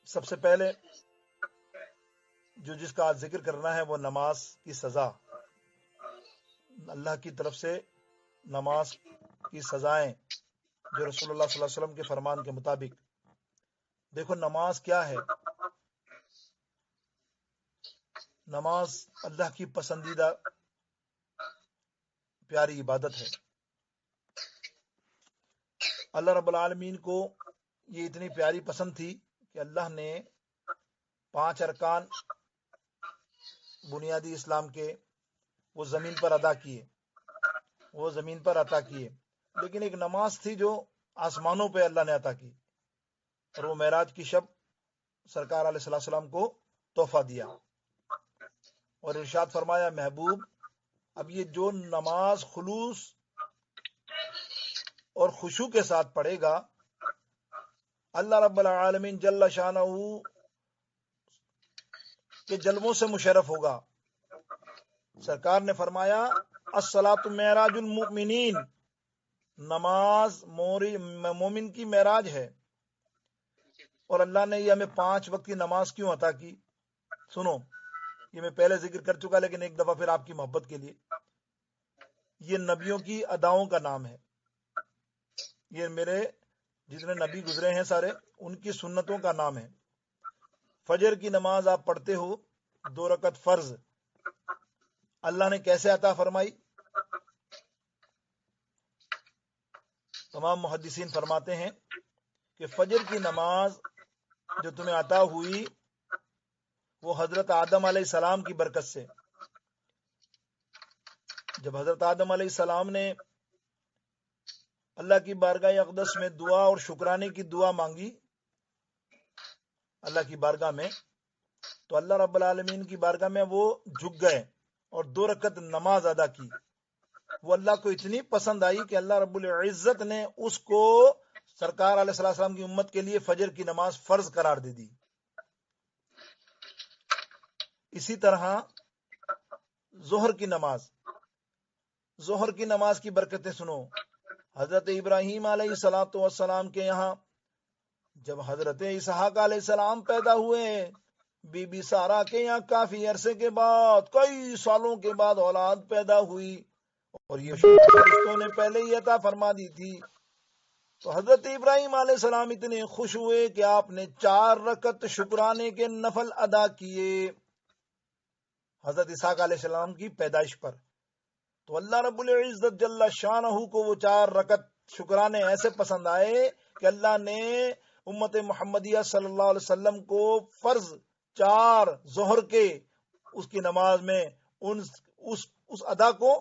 سب سے پہلے جس کا آج ذکر کرنا ہے وہ نماز کی سزا، اللہ کی طرف سے نماز کی سزائیں جو رسول اللہ صلی اللہ علیہ وسلم کے فرمان کے مطابق۔ دیکھو نماز کیا ہے؟ نماز اللہ کی پسندیدہ پیاری عبادت ہے۔ اللہ رب العالمین کو یہ اتنی پیاری پسند تھی کہ اللہ نے 5 ارکان بنیادی اسلام کے وہ زمین پر عطا کیے، لیکن ایک نماز تھی جو آسمانوں پہ اللہ نے عطا کی، اور وہ معراج کی شب سرکار علیہ السلام کو تحفہ دیا، اور ارشاد فرمایا محبوب اب یہ جو نماز خلوص اور خشوع کے ساتھ پڑھے گا، اللہ رب العالمین جل شانہ کے جلووں سے مشرف ہوگا۔ سرکار نے فرمایا الصلاۃ معراج المؤمنین، نماز مومن کی معراج ہے۔ اور اللہ نے یہ ہمیں 5 وقت کی نماز کیوں عطا کی؟ سنو، یہ میں پہلے ذکر کر چکا، لیکن ایک دفعہ پھر آپ کی محبت کے لیے، یہ نبیوں کی اداؤں کا نام ہے، یہ میرے جتنے نبی گزرے ہیں سارے ان کی سنتوں کا نام ہے۔ فجر کی نماز آپ پڑھتے ہو 2 رکعت فرض، اللہ نے کیسے عطا فرمائی؟ تمام محدثین فرماتے ہیں کہ فجر کی نماز جو تمہیں عطا ہوئی وہ حضرت آدم علیہ السلام کی برکت سے۔ جب حضرت آدم علیہ السلام نے اللہ کی بارگاہ اقدس میں دعا اور شکرانے کی دعا مانگی اللہ کی بارگاہ میں، تو اللہ رب العالمین کی بارگاہ میں وہ جھک گئے اور 2 رکعت نماز ادا کی۔ وہ اللہ کو اتنی پسند آئی کہ اللہ رب العزت نے اس کو سرکار علیہ السلام کی امت کے لیے فجر کی نماز فرض قرار دے دی۔ اسی طرح ظہر کی نماز کی برکتیں سنو۔ حضرت ابراہیم علیہ السلام کے یہاں جب حضرت اسحاق علیہ السلام پیدا ہوئے، بی بی سارہ کے یہاں کافی عرصے کے بعد، کئی سالوں کے بعد اولاد پیدا ہوئی، اور یہ فرشتوں نے پہلے ہی عطا فرما دی تھی۔ تو حضرت ابراہیم علیہ السلام اتنے خوش ہوئے کہ آپ نے 4 رکعت شکرانے کے نفل ادا کیے حضرت اسحاق علیہ السلام کی پیدائش پر۔ تو اللہ رب العزت جل شانہ کو وہ 4 رکعت شکرانے ایسے پسند آئے کہ اللہ نے امت محمدیہ صلی اللہ علیہ وسلم کو فرض 4 ظہر کے اس کی نماز میں اس ادا کو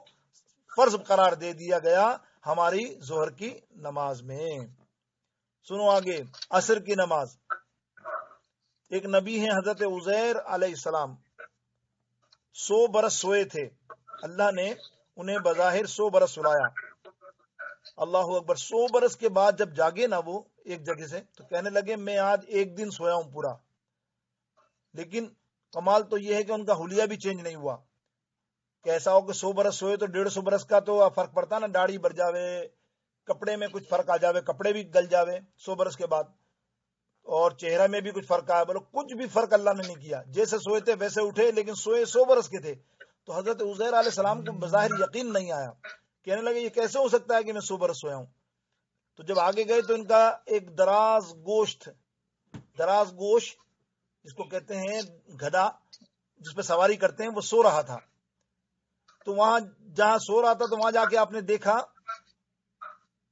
فرض قرار دے دیا گیا ہماری ظہر کی نماز میں۔ سنو آگے، عصر کی نماز۔ ایک نبی ہیں حضرت عزیر علیہ السلام، 100 برس سوئے تھے، اللہ نے انہیں بظاہر 100 برس سلایا، اللہ اکبر۔ 100 برس کے بعد جب جاگے نا وہ ایک جگہ سے، تو کہنے لگے میں آج 1 دن سویا ہوں پورا، لیکن کمال تو یہ ہے کہ ان کا حلیہ بھی چینج نہیں ہوا، کہ ایسا ہو کہ 100 برس سوئے تو 150 برس کا تو فرق پڑتا نا، داڑھی بڑھ جاوے، کپڑے میں کچھ فرق آ جاوے، کپڑے بھی گل جاوے 100 برس کے بعد، اور چہرہ میں بھی کچھ فرق آیا، بولو کچھ بھی فرق اللہ نے نہیں کیا، جیسے سوئے تھے ویسے اٹھے، لیکن سوئے 100 برس کے تھے۔ تو حضرت عزیر علیہ السلام کو بظاہر یقین نہیں آیا، کہنے لگے یہ کیسے ہو سکتا ہے کہ میں 100 برس سویا ہوں؟ تو جب آگے گئے تو ان کا ایک دراز گوشت جس کو کہتے ہیں گدھا، جس پہ سواری کرتے ہیں، وہ سو رہا تھا۔ تو وہاں جہاں سو رہا تھا تو وہاں جا کے آپ نے دیکھا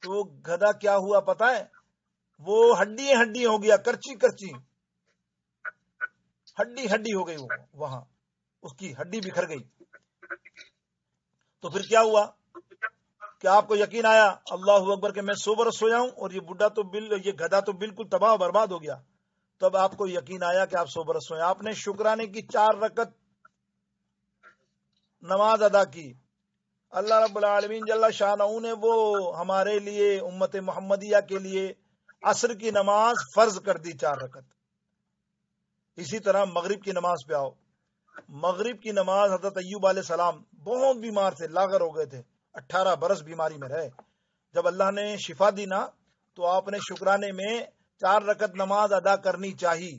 تو وہ گدھا کیا ہوا پتا ہے؟ وہ ہڈی ہو گیا، کرچی ہڈی ہو گئی، وہ وہاں اس کی ہڈی بکھر گئی۔ تو پھر کیا ہوا کہ آپ کو یقین آیا اللہ اکبر کہ میں 100 برس سویا ہوں اور یہ گدھا تو بالکل تباہ و برباد ہو گیا۔ تب آپ کو یقین آیا کہ آپ 100 برس سوئے، آپ نے شکرانے کی 4 رکعت نماز ادا کی۔ اللہ رب العالمین جل شانہ نے وہ ہمارے لیے امت محمدیہ کے لیے عصر کی نماز فرض کر دی 4 رکعت۔ اسی طرح مغرب کی نماز پہ آؤ۔ مغرب کی نماز حضرت ایوب علیہ السلام بہت بیمار تھے، لاغر ہو گئے تھے، 18 برس بیماری میں رہے۔ جب اللہ نے شفا دی نا تو آپ نے شکرانے میں 4 رکعت نماز ادا کرنی چاہیے.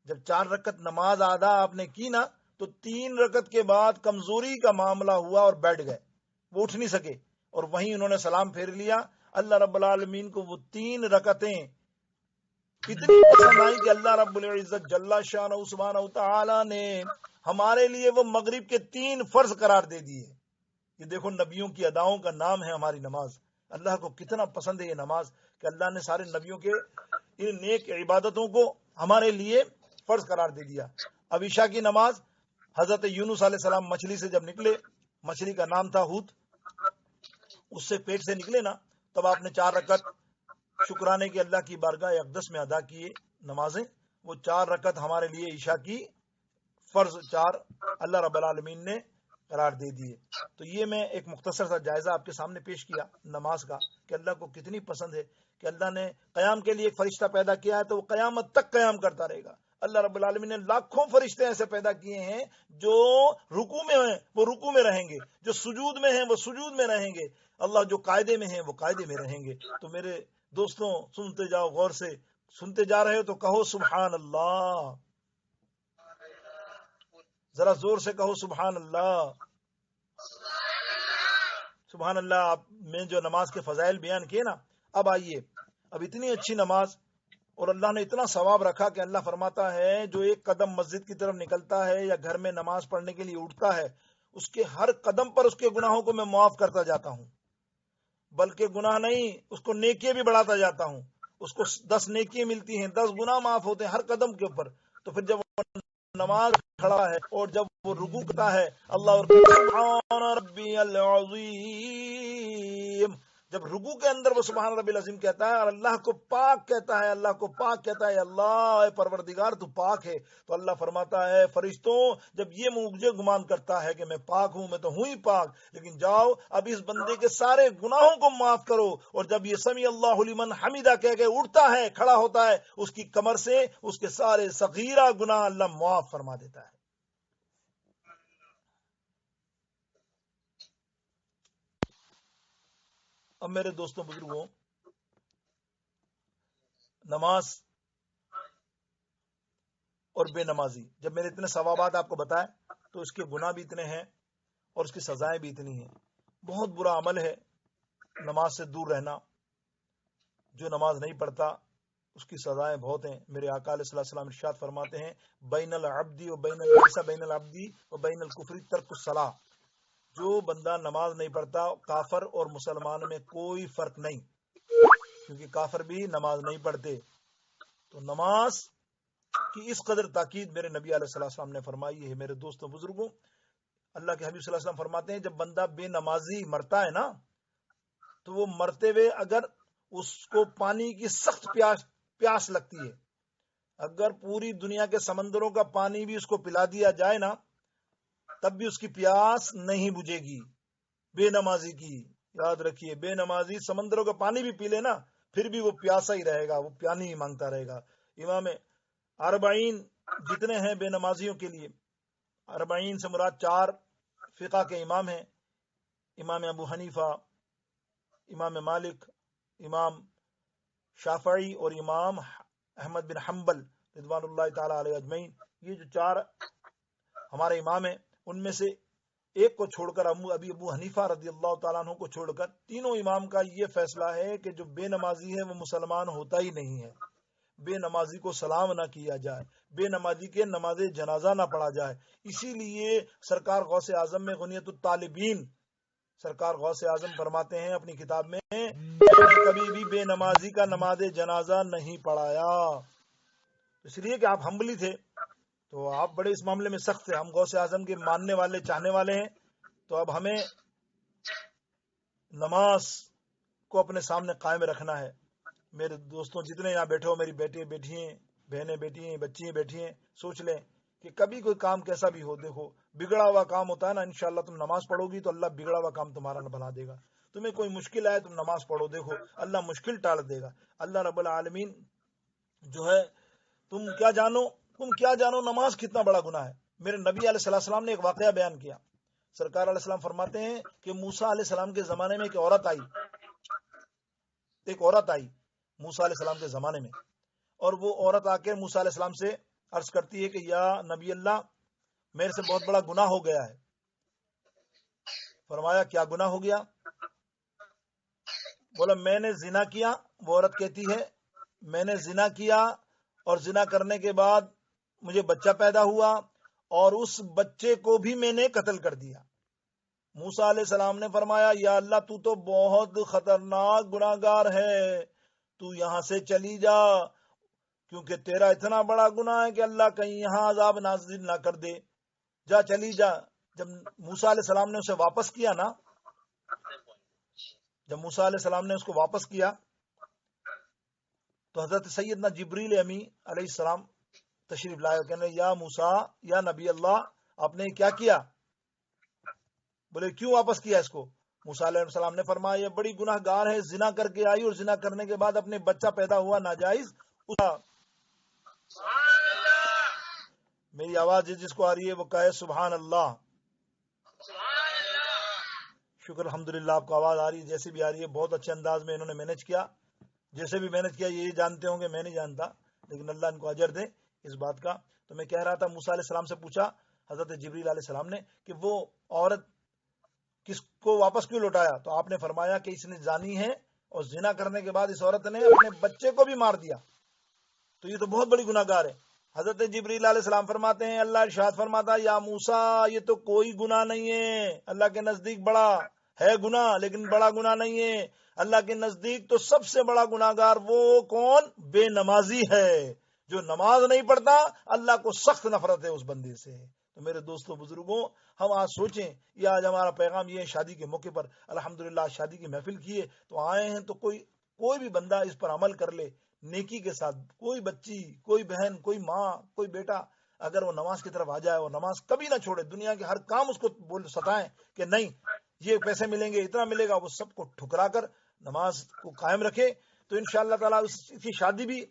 جب 4 رکعت نماز ادا آپ نے کی نا تو 3 رکعت کے بعد کمزوری کا معاملہ ہوا اور بیٹھ گئے, وہ اٹھ نہیں سکے, اور وہیں انہوں نے سلام پھیر لیا. اللہ رب العالمین کو وہ 3 رکعتیں اتنی پسند آئی کہ اللہ رب العزت جل شانہ سبحانہ تعالی نے ہمارے لیے وہ مغرب کے 3 فرض قرار دے دیے. یہ دیکھو نبیوں کی اداؤں کا نام ہے ہماری نماز. اللہ کو کتنا پسند ہے یہ نماز کہ اللہ نے سارے نبیوں کے ان نیک عبادتوں کو ہمارے لیے فرض قرار دے دیا. اب عشاء کی نماز, حضرت یونس علیہ السلام مچھلی سے جب نکلے, مچھلی کا نام تھا ہوت, اس سے پیٹ سے نکلے نا, تب آپ نے 4 رکعت شکرانے کے اللہ کی بارگاہ اقدس میں ادا کیے نمازیں. وہ 4 رکعت ہمارے لیے عشاء کی فرض 4 اللہ رب العالمین نے قرار دے دیے. تو یہ میں ایک مختصر سا جائزہ آپ کے سامنے پیش کیا نماز کا کہ اللہ کو کتنی پسند ہے کہ اللہ نے قیام کے لیے ایک فرشتہ پیدا کیا ہے تو وہ قیامت تک قیام کرتا رہے گا. اللہ رب العالمین نے لاکھوں فرشتے ایسے پیدا کیے ہیں جو رکوع میں ہیں وہ رکوع میں رہیں گے, جو سجود میں ہیں وہ سجود میں رہیں گے, اللہ جو قاعدے میں ہیں وہ قاعدے میں رہیں گے. تو میرے دوستوں سنتے جاؤ, غور سے سنتے جا رہے ہو تو کہو سبحان اللہ, ذرا زور سے کہو سبحان اللہ. سبحان اللہ. آپ میں جو نماز کے فضائل بیان کیے نا, اب آئیے, اب اتنی اچھی نماز اور اللہ نے اتنا ثواب رکھا کہ اللہ فرماتا ہے جو ایک قدم مسجد کی طرف نکلتا ہے یا گھر میں نماز پڑھنے کے لیے اٹھتا ہے, اس کے ہر قدم پر اس کے گناہوں کو میں معاف کرتا جاتا ہوں, بلکہ گناہ نہیں اس کو نیکیاں بھی بڑھاتا جاتا ہوں. اس کو 10 نیکیاں ملتی ہیں, 10 گناہ معاف ہوتے ہیں ہر قدم کے اوپر. تو پھر جب وہ نماز کھڑا ہے اور جب وہ رکوع کرتا ہے, اللہ سبحان ربی العظیم, جب رکوع کے اندر وہ سبحان ربی العظیم کہتا ہے اور اللہ کو پاک کہتا ہے, اللہ کو پاک کہتا ہے, اللہ اے پروردگار تو پاک ہے, تو اللہ فرماتا ہے فرشتوں جب یہ مجھے گمان کرتا ہے کہ میں پاک ہوں, میں تو ہوں ہی پاک, لیکن جاؤ اب اس بندے کے سارے گناہوں کو معاف کرو. اور جب یہ سمیع اللہ لمن حمیدہ کہہ کے اٹھتا ہے, کھڑا ہوتا ہے, اس کی کمر سے اس کے سارے صغیرہ گناہ اللہ معاف فرما دیتا ہے. اب میرے دوستوں بزرگوں, نماز اور بے نمازی, جب میرے اتنے ثوابات آپ کو بتائے تو اس کے گناہ بھی اتنے ہیں اور اس کی سزائیں بھی اتنی ہیں. بہت برا عمل ہے نماز سے دور رہنا. جو نماز نہیں پڑھتا اس کی سزائیں بہت ہیں. میرے آقا علیہ الصلوۃ والسلام ارشاد فرماتے ہیں بین العبد و بین العبد و بین الکفر ترک الصلاۃ. جو بندہ نماز نہیں پڑھتا, کافر اور مسلمان میں کوئی فرق نہیں, کیونکہ کافر بھی نماز نہیں پڑھتے. تو نماز کی اس قدر تاکید میرے نبی علیہ الصلوۃ والسلام نے فرمائی ہے. میرے دوستوں بزرگوں, اللہ کے حبیب صلی اللہ علیہ وسلم فرماتے ہیں جب بندہ بے نمازی مرتا ہے نا, تو وہ مرتے ہوئے اگر اس کو پانی کی سخت پیاس لگتی ہے, اگر پوری دنیا کے سمندروں کا پانی بھی اس کو پلا دیا جائے نا, تب بھی اس کی پیاس نہیں بجھے گی بے نمازی کی. یاد رکھیے, بے نمازی سمندروں کا پانی بھی پی لے نا, پھر بھی وہ پیاسا ہی رہے گا, وہ پانی ہی مانگتا رہے گا. امام اربعین جتنے ہیں بے نمازیوں کے لیے, اربعین سے مراد 4 فقہ کے امام ہیں, امام ابو حنیفہ, امام مالک, امام شافعی اور امام احمد بن حنبل رضوان اللہ تعالی علیہ اجمعین. یہ جو 4 ہمارے امام ہیں, ان میں سے ایک کو چھوڑ کر ابھی ابو حنیفہ رضی اللہ تعالیٰ عنہ کو چھوڑ کر تینوں امام کا یہ فیصلہ ہے کہ جو بے نمازی ہے وہ مسلمان ہوتا ہی نہیں ہے. بے نمازی کو سلام نہ کیا جائے, بے نمازی کے نماز جنازہ نہ پڑھا جائے. اسی لیے سرکار غوث اعظم میں غنیت الطالبین, سرکار غوث اعظم فرماتے ہیں اپنی کتاب میں کبھی بھی بے نمازی کا نماز جنازہ نہیں پڑھایا. اس لیے کہ آپ ہمبلی تھے, تو آپ بڑے اس معاملے میں سخت تھے. ہم غوث اعظم کے ماننے والے چاہنے والے ہیں, تو اب ہمیں نماز کو اپنے سامنے قائم رکھنا ہے. میرے دوستوں جتنے یہاں بیٹھے ہو, میری بیٹی بیٹھی ہیں, بہنیں بیٹھی ہیں, بچی بیٹھی ہیں, سوچ لیں کہ کبھی کوئی کام کیسا بھی ہو, دیکھو بگڑا ہوا کام ہوتا ہے نا, انشاءاللہ تم نماز پڑھو گی تو اللہ بگڑا ہوا کام تمہارا نہ بنا دے گا. تمہیں کوئی مشکل آئے تم نماز پڑھو, دیکھو اللہ مشکل ٹال دے گا. اللہ رب العالمین جو ہے, تم کیا جانو نماز کتنا بڑا گناہ ہے. میرے نبی علیہ السلام نے ایک واقعہ بیان کیا. سرکار علیہ السلام فرماتے ہیں کہ موسیٰ علیہ السلام کے زمانے میں ایک عورت آئی, موسیٰ علیہ السلام کے زمانے میں، اور وہ عورت آ کے موسیٰ علیہ السلام سے عرض کرتی ہے کہ یا نبی اللہ، میرے سے بہت بڑا گناہ ہو گیا ہے۔ فرمایا کیا گناہ ہو گیا؟ بولا میں نے زنا کیا۔ وہ عورت کہتی ہے میں نے زنا کیا، اور زنا کرنے کے بعد مجھے بچہ پیدا ہوا، اور اس بچے کو بھی میں نے قتل کر دیا۔ موسیٰ علیہ السلام نے فرمایا یا اللہ تو بہت خطرناک گناہگار ہے، تو یہاں سے چلی جا، کیونکہ تیرا اتنا بڑا گناہ ہے کہ اللہ کہیں یہاں عذاب نازل نہ کر دے، جا چلی جا۔ جب موسیٰ علیہ السلام نے اسے واپس کیا نا، جب موسیٰ علیہ السلام نے اس کو واپس کیا تو حضرت سیدنا جبریل امی علیہ السلام تشریف لائے، کہنے یا موسیٰ، یا نبی اللہ، آپ نے کیا کیا؟ بولے کیوں واپس کیا اس کو؟ موسیٰ علیہ السلام نے فرمایا یہ بڑی گناہ گار ہے، زنا کر کے آئی اور زنا کرنے کے بعد اپنے بچہ پیدا ہوا ناجائز۔ میری آواز جس کو آ رہی ہے وہ کہے سبحان اللہ۔ شکر الحمدللہ، آپ کو آواز آ رہی ہے، جیسے بھی آ رہی ہے، بہت اچھے انداز میں انہوں نے مینج کیا۔ جیسے بھی مینج کیا یہ جانتے ہوں گے، میں نہیں جانتا، لیکن اللہ ان کو اجر دے اس بات کا۔ تو میں کہہ رہا تھا موسیٰ علیہ السلام سے پوچھا حضرت جبریل علیہ السلام نے کہ وہ عورت کس کو واپس کیوں لوٹایا؟ تو آپ نے فرمایا کہ اس نے زانی ہے، اور زنا کرنے کے بعد اس عورت نے اپنے بچے کو بھی مار دیا، تو یہ تو بہت بڑی گناہ گار ہے۔ حضرت جبریل علیہ السلام فرماتے ہیں اللہ ارشاد فرماتا یا موسیٰ یہ تو کوئی گناہ نہیں ہے، اللہ کے نزدیک بڑا ہے گناہ، لیکن بڑا گناہ نہیں ہے۔ اللہ کے نزدیک تو سب سے بڑا گناہ گار وہ کون؟ بے نمازی ہے، جو نماز نہیں پڑھتا، اللہ کو سخت نفرت ہے اس بندے سے۔ تو میرے دوستوں بزرگوں، ہم آج سوچیں، یہ آج ہمارا پیغام یہ ہے شادی کے موقع پر الحمدللہ شادی کی محفل کی ہے تو آئے ہیں، تو کوئی بھی بندہ اس پر عمل کر لے نیکی کے ساتھ، کوئی بچی، کوئی بہن، کوئی ماں، کوئی بیٹا اگر وہ نماز کی طرف آ جائے اور نماز کبھی نہ چھوڑے، دنیا کے ہر کام اس کو ستائیں کہ نہیں یہ پیسے ملیں گے، اتنا ملے گا، وہ سب کو ٹھکرا کر نماز کو قائم رکھے، تو انشاءاللہ تعالیٰ اس کی شادی بھی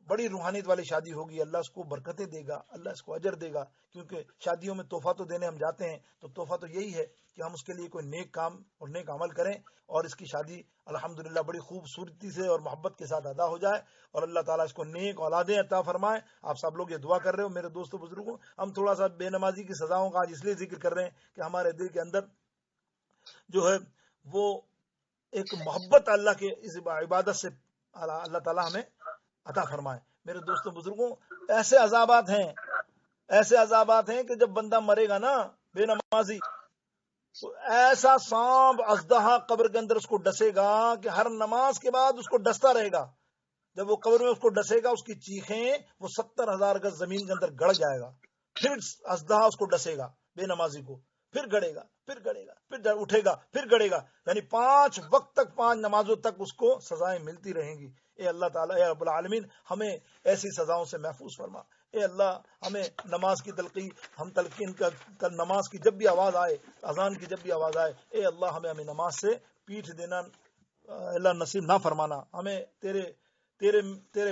بڑی روحانیت والی شادی ہوگی، اللہ اس کو برکتیں دے گا، اللہ اس کو اجر دے گا۔ کیونکہ شادیوں میں تحفہ تو دینے ہم جاتے ہیں، تو تحفہ تو یہی ہے کہ ہم اس کے لیے کوئی نیک کام اور نیک عمل کریں، اور اس کی شادی الحمدللہ بڑی خوبصورتی سے اور محبت کے ساتھ ادا ہو جائے، اور اللہ تعالیٰ اس کو نیک اولادیں عطا فرمائے۔ آپ سب لوگ یہ دعا کر رہے ہو میرے دوستوں بزرگوں۔ ہم تھوڑا سا بے نمازی کی سزاؤں کا آج اس لیے ذکر کر رہے ہیں کہ ہمارے دل کے اندر جو ہے وہ ایک محبت اللہ کے اس عبادت سے اللہ تعالیٰ ہمیں عطا فرمائے۔ میرے دوستوں بزرگوں، ایسے عذابات ہیں کہ جب بندہ مرے گا نا بے نمازی، تو ایسا سانپ اژدہا قبر کے اندر اس کو ڈسے گا کہ ہر نماز کے بعد اس کو ڈستا رہے گا۔ جب وہ قبر میں اس کو ڈسے گا، اس کی چیخیں وہ 70,000 گز زمین کے اندر گڑ جائے گا، پھر اژدہا اس کو ڈسے گا بے نمازی کو، پھر گڑے گا، پھر اٹھے گا، پھر گڑے گا، یعنی 5 وقت تک، 5 نمازوں تک اس کو سزائیں ملتی رہیں گی۔ اے اللہ تعالیٰ، اے رب العالمین، ہمیں ایسی سزاؤں سے محفوظ فرما۔ اے اللہ، ہمیں نماز کی تلقین کا نماز کی جب بھی آواز آئے، اذان کی جب بھی آواز آئے، اے اللہ ہمیں نماز سے پیٹھ دینا اللہ نصیب نہ فرمانا۔ ہمیں تیرے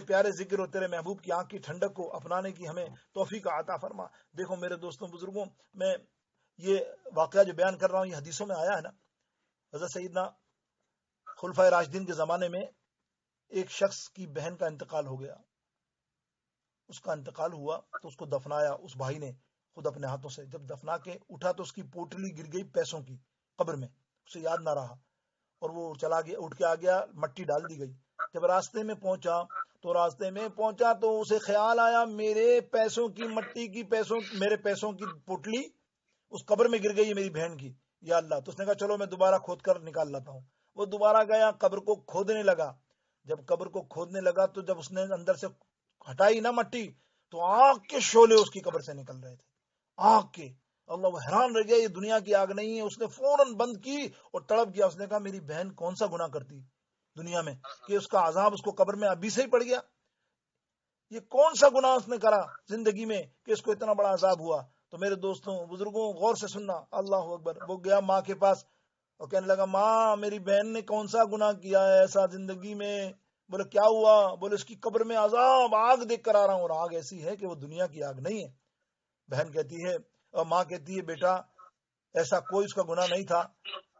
پیارے ذکر اور تیرے محبوب کی آنکھ کی ٹھنڈک کو اپنانے کی ہمیں توفیق عطا فرما۔ دیکھو میرے دوستوں بزرگوں، میں یہ واقعہ جو بیان کر رہا ہوں یہ حدیثوں میں آیا ہے نا۔ حضرت سیدنا خلفائے راشدین کے زمانے میں ایک شخص کی بہن کا انتقال ہو گیا، اس کا انتقال ہوا تو اس کو دفنایا اس بھائی نے خود اپنے ہاتھوں سے۔ جب دفنا کے اٹھا تو اس کی پوٹلی گر گئی پیسوں کی قبر میں، اسے یاد نہ رہا، اور وہ چلا گیا، اٹھ کے آ گیا، مٹی ڈال دی گئی۔ جب راستے میں پہنچا تو اسے خیال آیا میرے پیسوں کی مٹی کی میرے پیسوں کی پوٹلی اس قبر میں گر گئی ہے میری بہن کی، یا اللہ۔ تو اس نے کہا چلو میں دوبارہ کھود کر نکال لاتا ہوں۔ وہ دوبارہ گیا، قبر کو کھودنے لگا۔ جب قبر کو کھودنے لگا تو جب اس نے اندر سے ہٹائی نا مٹی، تو آگ کے شعلے اس کی قبر سے نکل رہے تھے، آگ کے۔ اللہ وہ حیران رہ گیا، یہ دنیا کی آگ نہیں ہے۔ اس نے فوراً بند کی اور تڑپ گیا۔ اس نے کہا میری بہن کون سا گناہ کرتی دنیا میں کہ اس کا عذاب اس کو قبر میں ابھی سے ہی پڑ گیا؟ یہ کون سا گناہ اس نے کرا زندگی میں کہ اس کو اتنا بڑا عذاب ہوا؟ تو میرے دوستوں بزرگوں غور سے سننا، اللہ اکبر۔ وہ گیا ماں کے پاس اور کہنے لگا ماں میری بہن نے کون سا گناہ کیا ہے ایسا زندگی میں؟ بولے کیا ہوا؟ بولے اس کی قبر میں عذاب، آگ دیکھ کر آ رہا ہوں، اور آگ ایسی ہے کہ وہ دنیا کی آگ نہیں ہے۔ بہن کہتی ہے اور ماں کہتی ہے بیٹا ایسا کوئی اس کا گناہ نہیں تھا،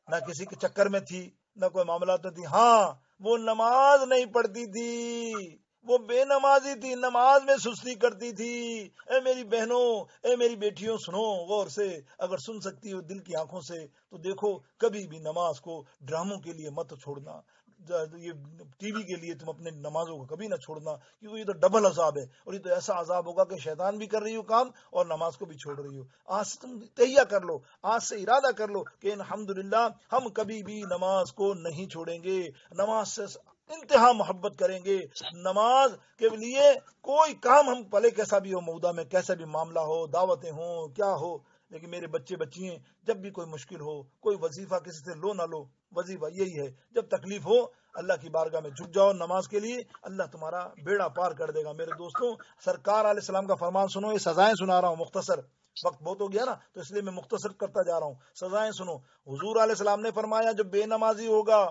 نہ کسی کے چکر میں تھی، نہ کوئی معاملات میں تھی۔ ہاں وہ نماز نہیں پڑھتی تھی، وہ بے نمازی تھی، نماز میں سستی کرتی تھی۔ اے میری بہنوں، اے میری بیٹیوں، سنو غور سے، اگر سن سکتی ہو دل کی آنکھوں سے تو دیکھو، کبھی بھی نماز کو ڈراموں کے لیے مت چھوڑنا، یہ ٹی وی کے لیے تم اپنے نمازوں کو کبھی نہ چھوڑنا، کیونکہ یہ تو ڈبل عذاب ہے، اور یہ تو ایسا عذاب ہوگا کہ شیطان بھی کر رہی ہو کام اور نماز کو بھی چھوڑ رہی ہو۔ آج سے تم تہیہ کر لو، آج سے ارادہ کر لو کہ الحمدللہ ہم کبھی بھی نماز کو نہیں چھوڑیں گے، نماز سے انتہا محبت کریں گے، نماز کے لیے کوئی کام ہم پلے کیسا بھی ہو، مودا میں کیسا بھی معاملہ ہو، دعوتیں ہوں کیا ہو، لیکن میرے بچے بچیاں جب بھی کوئی مشکل ہو، کوئی وظیفہ کسی سے لو نہ لو، وظیفہ یہی ہے، جب تکلیف ہو اللہ کی بارگاہ میں جھک جاؤ نماز کے لیے، اللہ تمہارا بیڑا پار کر دے گا۔ میرے دوستوں، سرکار علیہ السلام کا فرمان سنو، یہ سزائیں سنا رہا ہوں مختصر، وقت بہت ہو گیا نا تو اس لیے میں مختصر کرتا جا رہا ہوں، سزائیں سنو۔ حضور علیہ السلام نے فرمایا جو بے نمازی ہوگا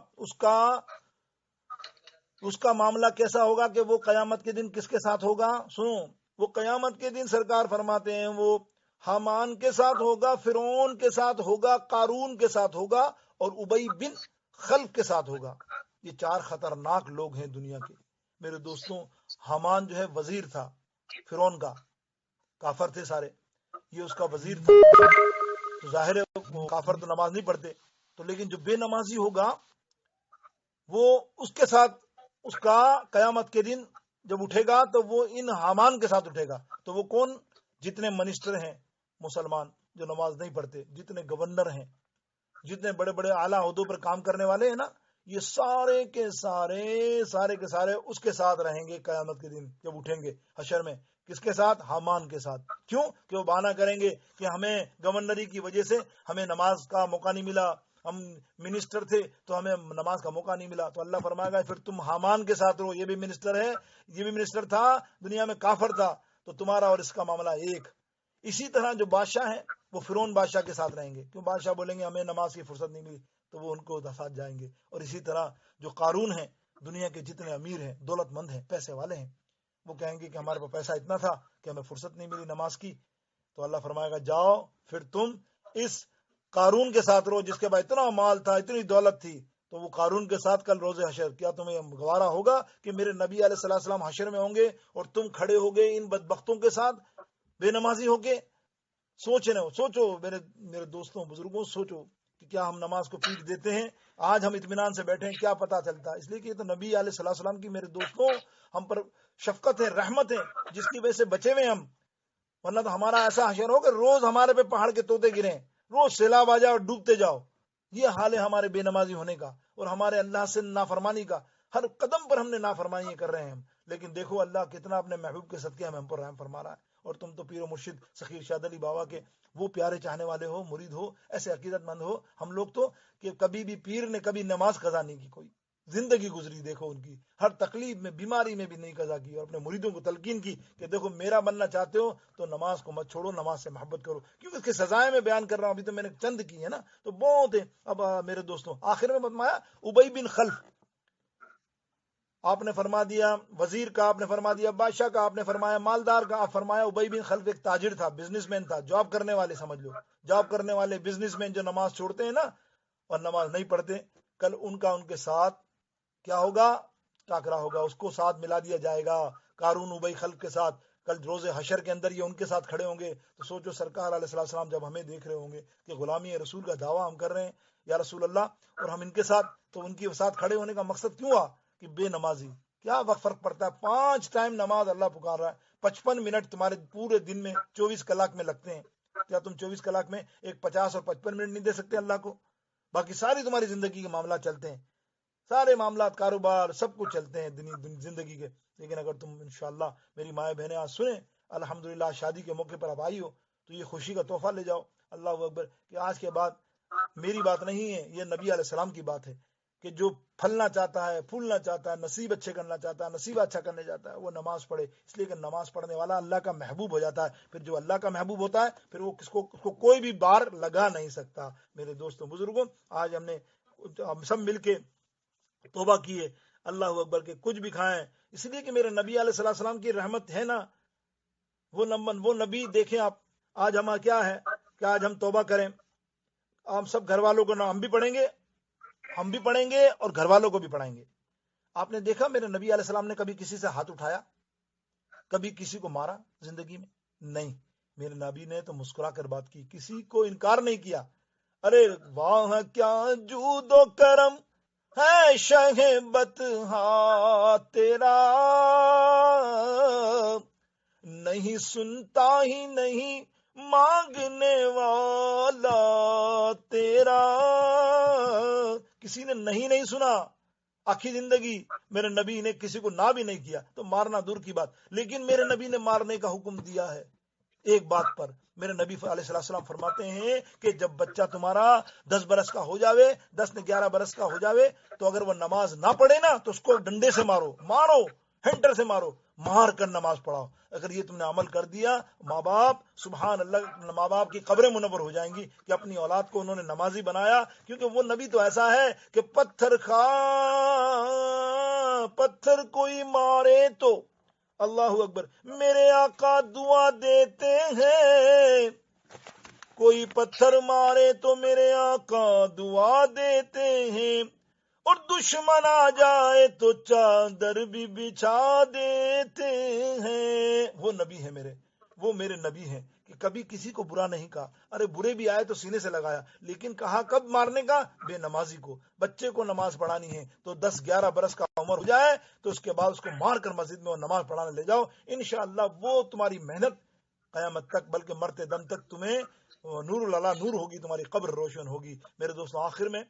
اس کا معاملہ کیسا ہوگا کہ وہ قیامت کے دن کس کے ساتھ ہوگا؟ سنو، وہ قیامت کے دن سرکار فرماتے ہیں وہ حامان کے ساتھ ہوگا، فرعون کے ساتھ ہوگا، قارون کے ساتھ ہوگا، اور ابی بن خلف کے ساتھ ہوگا۔ یہ 4 خطرناک لوگ ہیں دنیا کے۔ میرے دوستوں، حامان جو ہے وزیر تھا فرعون کا، کافر تھے سارے، یہ اس کا وزیر تھا، تو ظاہر ہے وہ کافر تو نماز نہیں پڑھتے، تو لیکن جو بے نمازی ہوگا وہ اس کے ساتھ، اس کا قیامت کے دن جب اٹھے گا تو وہ ان حامان کے ساتھ اٹھے گا۔ تو وہ کون؟ جتنے منسٹر ہیں مسلمان جو نماز نہیں پڑھتے، جتنے گورنر ہیں، جتنے بڑے بڑے اعلیٰ عہدوں پر کام کرنے والے ہیں نا، یہ سارے کے سارے اس کے ساتھ رہیں گے قیامت کے دن جب اٹھیں گے حشر میں۔ کس کے ساتھ؟ حامان کے ساتھ۔ کیوں کہ وہ بہانہ کریں گے کہ ہمیں گورنری کی وجہ سے ہمیں نماز کا موقع نہیں ملا، ہم منسٹر تھے تو ہمیں نماز کا موقع نہیں ملا۔ تو اللہ فرمائے گا پھر تم حامان کے ساتھ رہو، یہ بھی منسٹر ہے، یہ بھی منسٹر تھا، دنیا میں کافر تھا، تو تمہارا اور اس کا معاملہ ایک۔ اسی طرح جو بادشاہ ہیں وہ فرعون بادشاہ کے ساتھ رہیں گے، کیوں؟ بادشاہ بولیں گے ہمیں نماز کی فرصت نہیں ملی تو وہ ان کو ساتھ جائیں گے۔ اور اسی طرح جو قارون ہیں، دنیا کے جتنے امیر ہیں، دولت مند ہیں، پیسے والے ہیں، وہ کہیں گے کہ ہمارے پاس پیسہ اتنا تھا کہ ہمیں فرصت نہیں ملی نماز کی، تو اللہ فرمائے گا جاؤ پھر تم اس قارون کے ساتھ رہو جس کے پاس اتنا مال تھا، اتنی دولت تھی، تو وہ قارون کے ساتھ کل روز حشر۔ کیا تمہیں گوارا ہوگا کہ میرے نبی علیہ السلام حشر میں ہوں گے اور تم کھڑے ہوگے ان بدبختوں کے ساتھ بے نمازی ہو کے؟ سوچو میرے دوستوں، بزرگوں، سوچو کہ کیا ہم نماز کو پیٹ دیتے ہیں؟ آج ہم اطمینان سے بیٹھے ہیں، کیا پتا چلتا؟ اس لیے کہ یہ تو نبی علیہ السلام کی، میرے دوستوں، ہم پر شفقت ہے، رحمت ہے، جس کی وجہ سے بچے ہوئے ہم، ورنہ تو ہمارا ایسا حشر ہو کہ روز ہمارے پہ پہاڑ کے توتے گریں، روز سیلاب آ جائے اور ڈوبتے جاؤ۔ یہ حال ہے ہمارے بے نمازی ہونے کا اور ہمارے اللہ سے نافرمانی کا، ہر قدم پر ہم نے نافرمانی کر رہے ہیں ہم، لیکن دیکھو اللہ کتنا اپنے محبوب کے صدقے ہم پر رحم فرما رہا ہے۔ اور تم تو پیر و مرشد سخیر شاد علی بابا کے وہ پیارے چاہنے والے ہو، مرید ہو، ایسے عقیدت مند ہو۔ ہم لوگ تو کہ کبھی بھی پیر نے کبھی نماز قضا نہیں کی، کوئی زندگی گزری دیکھو ان کی، ہر تکلیف میں، بیماری میں بھی نہیں قضا کی، اور اپنے مریدوں کو تلقین کی کہ دیکھو میرا بننا چاہتے ہو تو نماز کو مت چھوڑو، نماز سے محبت کرو، کیونکہ اس کی سزائیں میں بیان کر رہا ہوں، ابھی تو میں نے چند کی ہے نا، تو بہت ہے۔ اب میرے دوستوں، آخر میں فرمایا ابی بن خلف، آپ نے فرما دیا وزیر کا، آپ نے فرما دیا بادشاہ کا، آپ نے فرمایا مالدار کا، آپ فرمایا ابی بن خلف ایک تاجر تھا، بزنس مین تھا، جاب کرنے والے سمجھ لو، جاب کرنے والے بزنس مین جو نماز چھوڑتے ہیں نا اور نماز نہیں پڑھتے، کل ان کا ان کے ساتھ کیا ہوگا؟ ٹاکرا ہوگا، اس کو ساتھ ملا دیا جائے گا قارون ابی خلف کے ساتھ۔ کل روز حشر کے اندر یہ ان کے ساتھ کھڑے ہوں گے، تو سوچو سرکار علیہ السلام جب ہمیں دیکھ رہے ہوں گے کہ غلامی رسول کا دعویٰ ہم کر رہے ہیں یا رسول اللہ، اور ہم ان کے ساتھ، تو ان کے ساتھ کھڑے ہونے کا مقصد کیوں آ کہ بے نمازی، کیا وقت فرق پڑتا ہے؟ 5 ٹائم نماز اللہ پکار رہا ہے، 55 منٹ تمہارے پورے دن میں 24 کلاک میں لگتے ہیں، کیا تم 24 کلاک میں ایک 50 اور 55 منٹ نہیں دے سکتے اللہ کو؟ باقی ساری تمہاری زندگی کے معاملات چلتے ہیں، سارے معاملات، کاروبار، سب کچھ چلتے ہیں زندگی کے، لیکن اگر تم انشاءاللہ میری مائیں بہنیں آج سنیں، الحمدللہ شادی کے موقع پر آپ آئی ہو تو یہ خوشی کا تحفہ لے جاؤ، اللہ اکبر، کہ آج کے بعد میری بات نہیں ہے، یہ نبی علیہ السلام کی بات ہے کہ جو پھلنا چاہتا ہے، پھولنا چاہتا ہے، نصیب اچھے کرنا چاہتا ہے، نصیب اچھا کرنے چاہتا ہے، وہ نماز پڑھے، اس لیے کہ نماز پڑھنے والا اللہ کا محبوب ہو جاتا ہے، پھر جو اللہ کا محبوب ہوتا ہے پھر وہ اس کو کوئی بھی بار لگا نہیں سکتا۔ میرے دوستوں، بزرگوں، آج ہم سب مل کے توبہ کیے، اللہ اکبر، کے کچھ بھی کھائیں، اس لیے کہ میرے نبی علیہ السلام کی رحمت ہے نا، وہ نبی دیکھیں آپ، آج ہم کیا ہے کہ آج ہم توبہ کریں، ہم سب گھر والوں کو، نہ ہم بھی پڑھیں گے اور گھر والوں کو بھی پڑھائیں گے، آپ نے دیکھا میرے نبی علیہ السلام نے کبھی کسی سے ہاتھ اٹھایا؟ کبھی کسی کو مارا زندگی میں؟ نہیں. میرے نبی نے تو مسکرا کر بات کی، کسی کو انکار نہیں کیا. ارے واہ کیا جود و کرم ہے شہ بطحا تیرا، نہیں سنتا ہی نہیں مانگنے والا تیرا. کسی نے نہیں سنا آخی زندگی، میرے نبی نے کسی کو نہ بھی نہیں کیا، تو مارنا دور کی بات. لیکن میرے نبی نے مارنے کا حکم دیا ہے ایک بات پر. میرے نبی علیہ السلام فرماتے ہیں کہ جب بچہ تمہارا 10 برس کا ہو جاوے، 10 نے 11 برس کا ہو جاوے، تو اگر وہ نماز نہ پڑھے نا تو اس کو ڈنڈے سے مارو، ہینٹر سے مارو، مار کر نماز پڑھاؤ. اگر یہ تم نے عمل کر دیا، ماں باپ سبحان اللہ، ماں باپ کی قبریں منور ہو جائیں گی کہ اپنی اولاد کو انہوں نے نمازی بنایا. کیونکہ وہ نبی تو ایسا ہے کہ پتھر کوئی مارے تو اللہ اکبر، میرے آقا دعا دیتے ہیں. کوئی پتھر مارے تو میرے آقا دعا دیتے ہیں، اور دشمن آ جائے تو چادر بھی بچھا دیتے ہیں. وہ نبی ہے میرے، وہ میرے نبی ہیں کہ کبھی کسی کو برا نہیں کہا. ارے برے بھی آئے تو سینے سے لگایا، لیکن کہا کب مارنے کا؟ بے نمازی کو. بچے کو نماز پڑھانی ہے تو 10-11 برس کا عمر ہو جائے تو اس کے بعد اس کو مار کر مسجد میں وہ نماز پڑھانے لے جاؤ. انشاءاللہ وہ تمہاری محنت قیامت تک، بلکہ مرتے دم تک تمہیں نور اللہ نور ہوگی، تمہاری قبر روشن ہوگی. میرے دوستوں، آخر میں